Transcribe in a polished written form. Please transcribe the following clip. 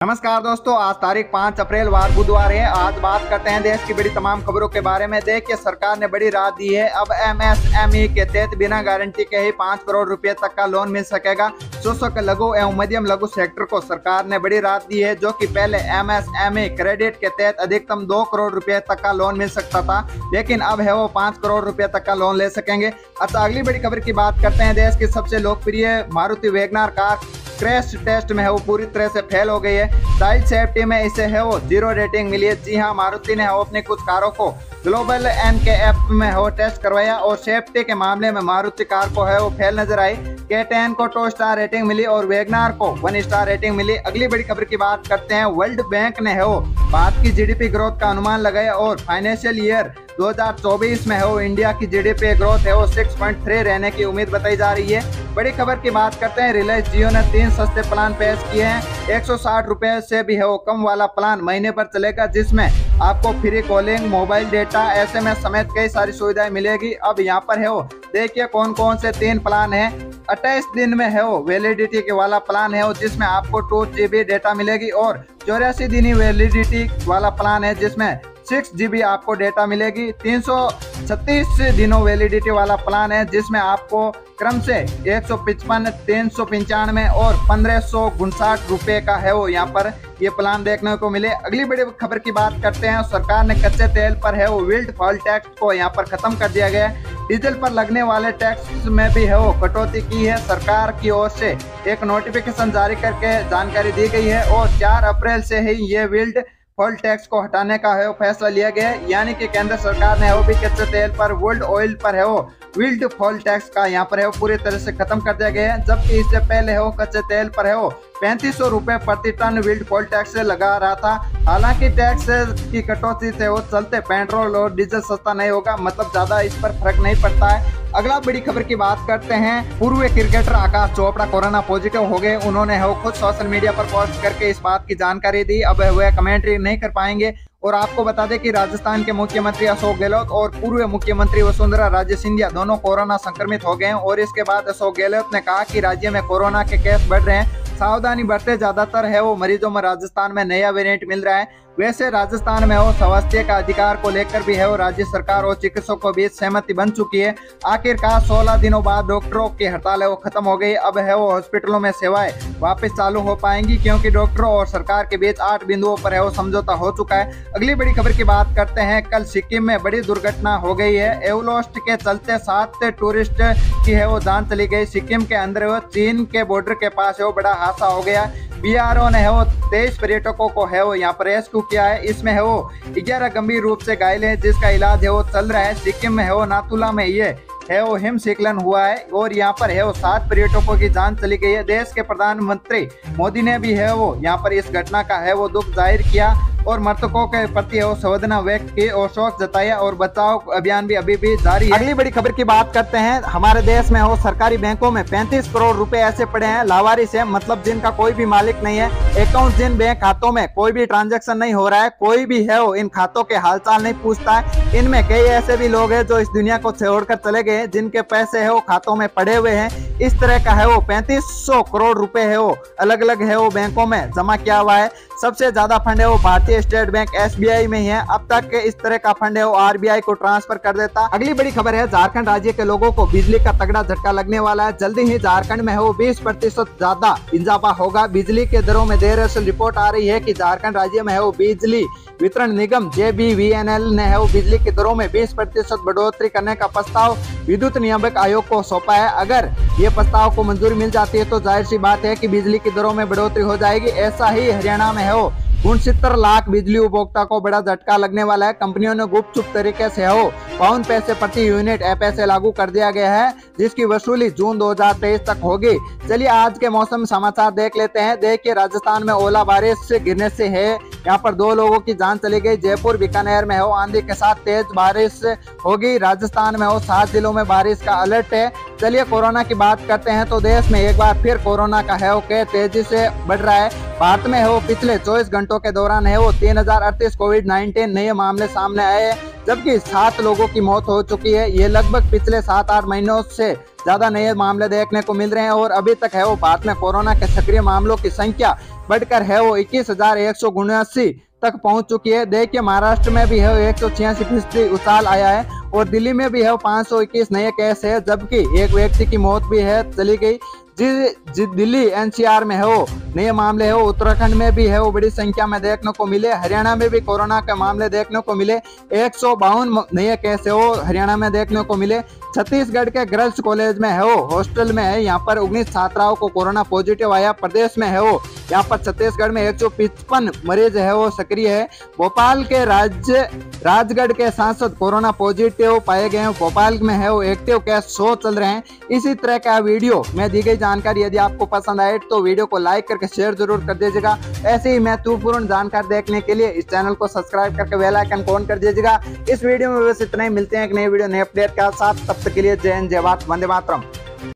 नमस्कार दोस्तों, आज तारीख 5 अप्रैल वार बुधवार है। आज बात करते हैं देश की बड़ी तमाम खबरों के बारे में। देखिए, सरकार ने बड़ी राहत दी है। अब एमएसएमई के तहत बिना गारंटी के ही 5 करोड़ रुपए तक का लोन मिल सकेगा। सूक्ष्म लघु एवं मध्यम लघु सेक्टर को सरकार ने बड़ी राहत दी है, जो कि पहले एमएसएमई क्रेडिट के तहत अधिकतम 2 करोड़ रुपए तक का लोन मिल सकता था, लेकिन अब है वो 5 करोड़ रुपए तक का लोन ले सकेंगे। अच्छा, अगली बड़ी खबर की बात करते हैं। देश की सबसे लोकप्रिय Maruti WagonR car crash test में है वो पूरी तरह से फेल हो गई है। चाइल्ड सेफ्टी में इसे है वो 0 रेटिंग मिली है। जी हाँ, मारुति ने है वो अपनी कुछ कारों को ग्लोबल NCAP में है वो टेस्ट करवाया और सेफ्टी के मामले में मारुति कार को है वो फेल नजर आई। K10 को 2 स्टार रेटिंग मिली और वैगनर को 1 स्टार रेटिंग मिली। अगली बड़ी खबर की बात करते हैं। वर्ल्ड बैंक ने है वो भारत की जीडीपी ग्रोथ का अनुमान लगाया और फाइनेंशियल ईयर 2024 में है वो इंडिया की जीडीपी ग्रोथ है वो 6.3 रहने की उम्मीद बताई जा रही है। बड़ी खबर की बात करते हैं। रिलायंस जियो ने 3 सस्ते प्लान पेश किए हैं। 160 रुपए से भी है वो कम वाला प्लान महीने पर चलेगा, जिसमें आपको free calling, mobile data, SMS समेत कई सारी सुविधाएं मिलेगी। अब यहाँ पर है वो देखिए कौन कौन से 3 प्लान है। 28 दिन में है वो वैलिडिटी के वाला प्लान है वो, जिसमें आपको 2 GB डेटा मिलेगी और 84 दिन वैलिडिटी वाला प्लान है जिसमें 6 GB आपको डेटा मिलेगी। 336 दिनों वैलिडिटी वाला प्लान है जिसमें आपको क्रम से 155, 395 और 1559 रुपए का है वो यहाँ पर ये प्लान देखने को मिले। अगली बड़ी खबर की बात करते हैं। सरकार ने कच्चे तेल पर है वो विंडफॉल टैक्स को यहाँ पर खत्म कर दिया गया है। डीजल पर लगने वाले टैक्स में भी है वो कटौती की है। सरकार की ओर से एक नोटिफिकेशन जारी करके जानकारी दी गई है और 4 अप्रैल से ही ये विंडफॉल टैक्स को हटाने का है वो फैसला लिया गया है। यानी कि केंद्र सरकार ने वो भी कच्चे तेल पर, वुड ऑयल पर है वो विंडफॉल टैक्स का यहाँ पर है वो पूरी तरह से खत्म कर दिया गया है। जबकि इससे पहले है वो कच्चे तेल पर है वो 3500 रुपए प्रति टन विंडफॉल टैक्स लगा रहा था। हालांकि टैक्स की कटौती से वो चलते पेट्रोल और डीजल सस्ता नहीं होगा, मतलब ज्यादा इस पर फर्क नहीं पड़ता है। अगला बड़ी खबर की बात करते हैं। पूर्व क्रिकेटर आकाश चोपड़ा कोरोना पॉजिटिव हो गए। उन्होंने वो खुद सोशल मीडिया पर पोस्ट करके इस बात की जानकारी दी। अब वह कमेंट्री नहीं कर पाएंगे। और आपको बता दें कि राजस्थान के मुख्यमंत्री अशोक गहलोत और पूर्व मुख्यमंत्री वसुंधरा राजे सिंधिया दोनों कोरोना संक्रमित हो गए हैं। और इसके बाद अशोक गहलोत ने कहा कि राज्य में कोरोना के केस बढ़ रहे हैं, सावधानी बरते। ज्यादातर है वो मरीजों में राजस्थान में नया वेरिएंट मिल रहा है। वैसे राजस्थान में वो स्वास्थ्य का अधिकार को लेकर भी है वो राज्य सरकार और चिकित्सकों के बीच सहमति बन चुकी है। आखिरकार 16 दिनों बाद डॉक्टरों की हड़ताल है वो खत्म हो गई। अब है वो हॉस्पिटलों में सेवाएं वापस चालू हो पाएंगी, क्योंकि डॉक्टरों और सरकार के बीच 8 बिंदुओं पर है वो समझौता हो चुका है। अगली बड़ी खबर की बात करते हैं। कल सिक्किम में बड़ी दुर्घटना हो गई है। एवरेस्ट के चलते 7 टूरिस्ट की है वो जान चली गई। सिक्किम के अंदर वो चीन के बॉर्डर के पास है वो बड़ा हादसा हो गया। BRO ने है वो 23 पर्यटकों को है वो यहाँ पर रेस्क्यू किया है। इसमें है वो 11 गंभीर रूप से घायल है, जिसका इलाज है वो चल रहा है। सिक्किम में है वो नाथुला में ये है वो हिमस्खलन हुआ है और यहाँ पर है वो 7 पर्यटकों की जान चली गई है। देश के प्रधानमंत्री मोदी ने भी है वो यहाँ पर इस घटना का है वो दुख जाहिर किया और मृतकों के प्रति वो संवेदना व्यक्त की और शोक जताया और बचाव अभियान भी अभी भी जारी है। अगली बड़ी खबर की बात करते हैं। हमारे देश में हो सरकारी बैंकों में 35 करोड़ रुपए ऐसे पड़े हैं लावारिस है, मतलब जिनका कोई भी मालिक नहीं है। अकाउंट जिन बैंक खातों में कोई भी ट्रांजैक्शन नहीं हो रहा है, कोई भी है वो इन खातों के हालचाल नहीं पूछता है। इनमें कई ऐसे भी लोग हैं जो इस दुनिया को छोड़कर चले गए, जिनके पैसे है वो खातों में पड़े हुए हैं। इस तरह का है वो 3500 करोड़ रुपए है वो अलग अलग है वो बैंकों में जमा किया हुआ है। सबसे ज्यादा फंड है वो भारतीय स्टेट बैंक SBI में ही है। अब तक इस तरह का फंड है वो RBI को ट्रांसफर कर देता। अगली बड़ी खबर है। झारखंड राज्य के लोगों को बिजली का तगड़ा झटका लगने वाला है। जल्दी ही झारखंड में है वो 20% ज्यादा इजाफा होगा। बिजली के दरों में देर से रिपोर्ट आ रही है कि झारखंड राज्य में है वो बिजली वितरण निगम JBVNL ने है वो बिजली की दरों में 20% बढ़ोतरी करने का प्रस्ताव विद्युत नियामक आयोग को सौंपा है। अगर ये प्रस्ताव को मंजूरी मिल जाती है तो जाहिर सी बात है कि बिजली की दरों में बढ़ोतरी हो जाएगी। ऐसा ही हरियाणा में है वो 69 लाख बिजली उपभोक्ता को बड़ा झटका लगने वाला है। कंपनियों ने गुपचुप तरीके से हो 52 पैसे प्रति यूनिट FSA लागू कर दिया गया है, जिसकी वसूली जून 2023 तक होगी। चलिए आज के मौसम समाचार देख लेते हैं। देखिए, राजस्थान में ओला बारिश गिरने से है यहाँ पर 2 लोगों की जान चली गई। जयपुर बीकानेर में हो आंधी के साथ तेज बारिश होगी। राजस्थान में हो 7 जिलों में बारिश का अलर्ट है। चलिए कोरोना की बात करते हैं तो देश में एक बार फिर कोरोना का है वो तेजी से बढ़ रहा है। भारत में है वो पिछले 24 घंटों के दौरान है वो 3038 कोविड-19 नए मामले सामने आए, जबकि 7 लोगों की मौत हो चुकी है। ये लगभग पिछले 7-8 महीनों से ज्यादा नए मामले देखने को मिल रहे हैं और अभी तक है वो भारत में कोरोना के सक्रिय मामलों की संख्या बढ़कर है वो 21,179 तक पहुंच चुकी है। देखिए महाराष्ट्र में भी है 186% उछाल आया है और दिल्ली में भी है 521 नए केस है, जबकि एक व्यक्ति की मौत भी है चली गई। दिल्ली एनसीआर में है वो नए मामले है, उत्तराखंड में भी है वो बड़ी संख्या में देखने को मिले। हरियाणा में भी कोरोना के मामले देखने को मिले, 152 नए केस है वो हरियाणा में देखने को मिले। छत्तीसगढ़ के गर्ल्स कॉलेज में है वो हॉस्टल में है, यहाँ पर 19 छात्राओं को कोरोना पॉजिटिव आया। प्रदेश में है वो यहाँ पर छत्तीसगढ़ में 155 मरीज है वो सक्रिय है। भोपाल के राजगढ़ के सांसद कोरोना पॉजिटिव पाए गए हैं। भोपाल में है वो एक्टिव केस 100 चल रहे हैं। इसी तरह का वीडियो में दी गई जानकारी यदि आपको पसंद आए तो वीडियो को लाइक करके शेयर जरूर कर दीजिएगा। ऐसे ही महत्वपूर्ण जानकारी देखने के लिए इस चैनल को सब्सक्राइब करके बेल आइकन को ऑन कर दीजिएगा। इस वीडियो में बस इतना ही, मिलते हैं एक नई वीडियो नए अपडेट के साथ। तब तक के लिए जय हिंद, जय भारत, वंदे मातरम।